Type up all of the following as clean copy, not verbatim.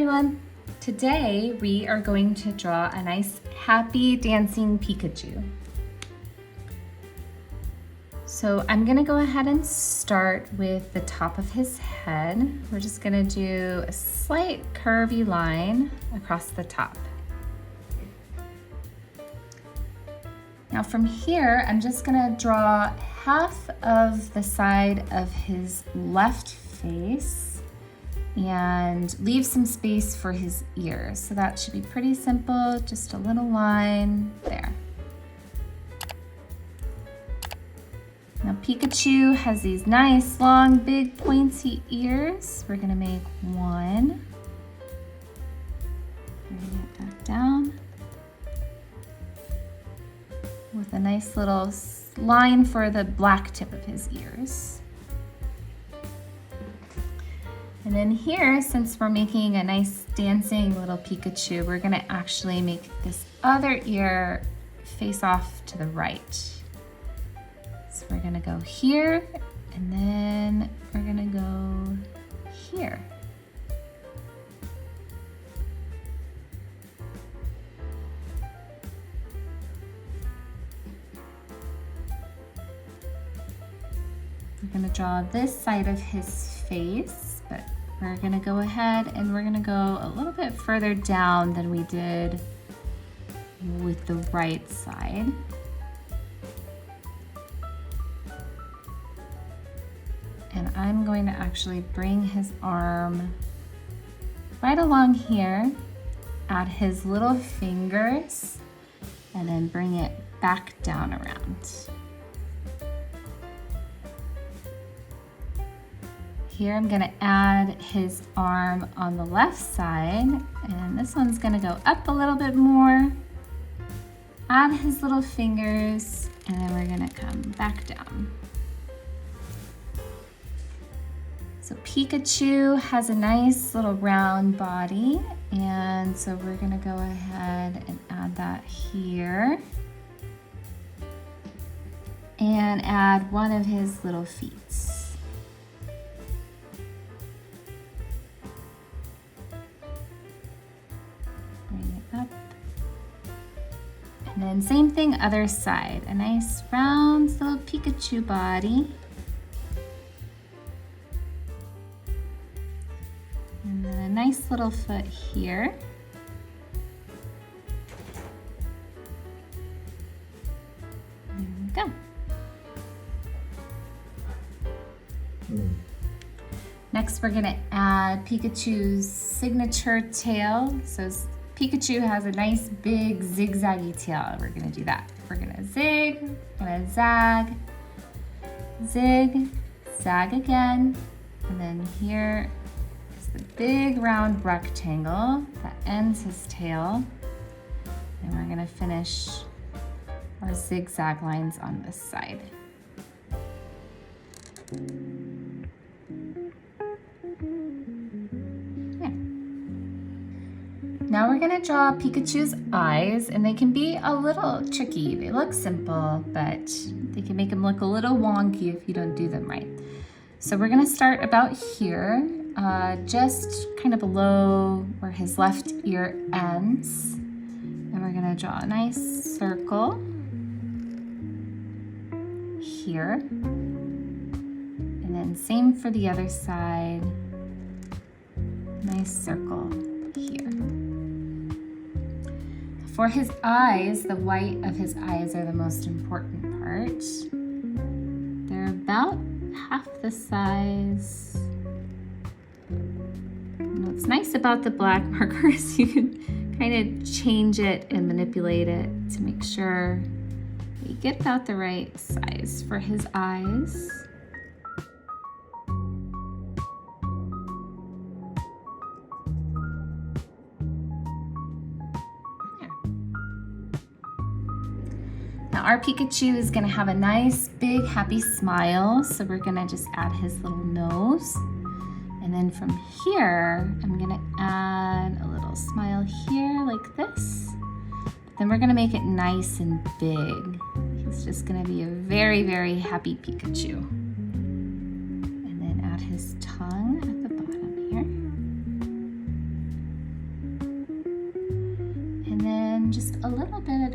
everyone! Today we are going to draw a nice happy dancing Pikachu. So I'm gonna go ahead and start with the top of his head. We're just gonna do a slight curvy line across the top. Now from here, I'm just gonna draw half of the side of his left face and leave some space for his ears. So that should be pretty simple, just a little line there. Now Pikachu has these nice, long, big, pointy ears. We're gonna make one. Bring it back down. With a nice little line for the black tip of his ears. And then here, since we're making a nice dancing little Pikachu, we're gonna actually make this other ear face off to the right. So we're gonna go here, and then we're gonna go here. We're gonna draw this side of his face, but we're gonna go ahead and we're gonna go a little bit further down than we did with the right side. And I'm going to actually bring his arm right along here, add his little fingers, and then bring it back down around. Here I'm gonna add his arm on the left side, and this one's gonna go up a little bit more. Add his little fingers, and then we're gonna come back down. So Pikachu has a nice little round body, and so we're gonna go ahead and add that here. And add one of his little feet. And then same thing, other side. A nice round little Pikachu body. And then a nice little foot here. There we go. Next we're gonna add Pikachu's signature tail. So Pikachu has a nice big zigzaggy tail. We're gonna do that. We're gonna zig, gonna zag, zig, zag again, and then here is the big round rectangle that ends his tail. And we're gonna finish our zigzag lines on this side. Now we're gonna draw Pikachu's eyes, and they can be a little tricky. They look simple, but they can make them look a little wonky if you don't do them right. So we're gonna start about here, just kind of below where his left ear ends. And we're gonna draw a nice circle here. And then same for the other side, nice circle here. For his eyes, the white of his eyes are the most important part. They're about half the size. And what's nice about the black marker is you can kind of change it and manipulate it to make sure that you get about the right size for his eyes. Now our Pikachu is gonna have a nice, big, happy smile. So we're gonna just add his little nose. And then from here, I'm gonna add a little smile here like this. Then we're gonna make it nice and big. He's just gonna be a very, very happy Pikachu. And then add his tongue at the bottom here.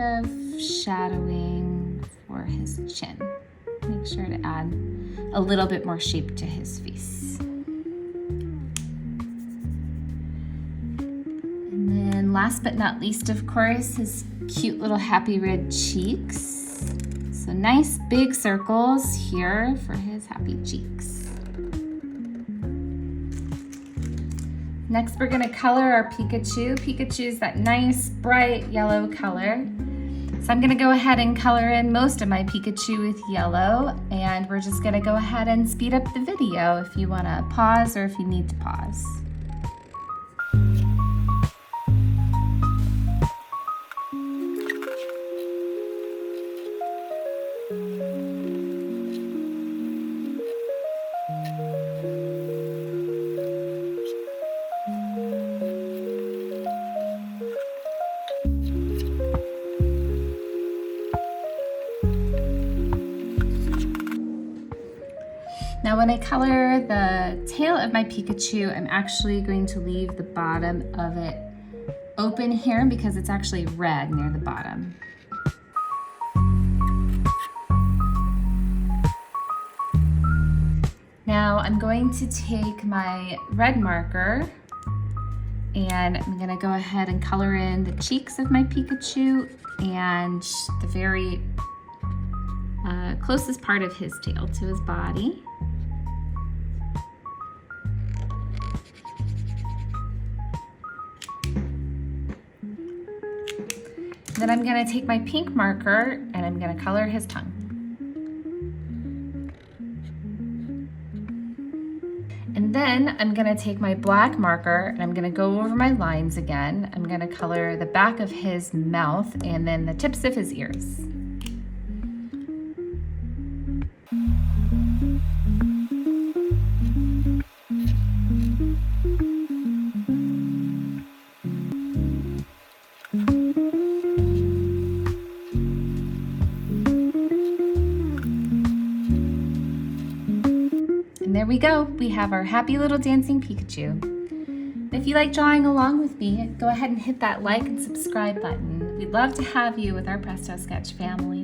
of shadowing for his chin. Make sure to add a little bit more shape to his face. And then last but not least, of course, his cute little happy red cheeks. So nice big circles here for his happy cheeks. Next, we're gonna color our Pikachu. Pikachu's that nice bright yellow color. So I'm gonna go ahead and color in most of my Pikachu with yellow, and we're just gonna go ahead and speed up the video if you wanna pause or if you need to pause. Now when I color the tail of my Pikachu, I'm actually going to leave the bottom of it open here because it's actually red near the bottom. Now I'm going to take my red marker and I'm gonna go ahead and color in the cheeks of my Pikachu and the very closest part of his tail to his body. Then I'm gonna take my pink marker and I'm gonna color his tongue. And then I'm gonna take my black marker and I'm gonna go over my lines again. I'm gonna color the back of his mouth and then the tips of his ears. And there we go, we have our happy little dancing Pikachu. If you like drawing along with me, go ahead and hit that like and subscribe button. We'd love to have you with our PrestoSketch family.